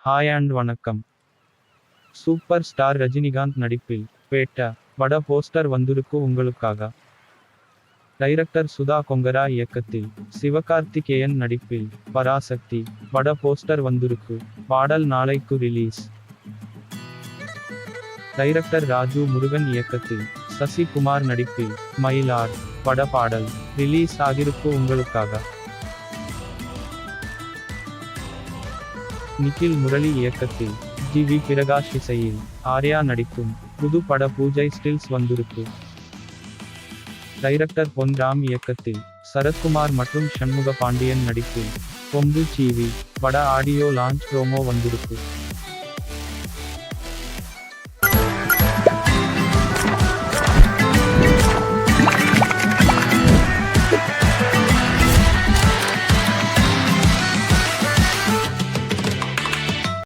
Hi and வணக்கம். Super star Rajinikanth நடிப்பில் பேட்ட பட போஸ்டர் வந்திருக்கு உங்களுக்காக. டைரக்டர் சுதா கொங்கரா இயக்கத்தில் சிவகார்த்திகேயன் நடிப்பில் பராசக்தி பட போஸ்டர் வந்திருக்கு. பாடல் நாளைக்கு ரிலீஸ். டைரக்டர் ராஜு முருகன் இயக்கத்தில் சசி குமார் நடிப்பில் மயிலார் பட பாடல் ரிலீஸ் ஆகிருக்கு உங்களுக்காக. நிக்கில் முரளி இயக்கத்தில் ஜி வி பிரகாஷ் இசையில் ஆர்யா நடிக்கும் புது பட பூஜை ஸ்டில்ஸ் வந்திருக்கு. டைரக்டர் பொன் ராம் இயக்கத்தில் சரத்குமார் மற்றும் சண்முக பாண்டியன் நடிப்பில் கொம்பு சீவி பட ஆடியோ லான்ச் ப்ரோமோ வந்திருக்கு.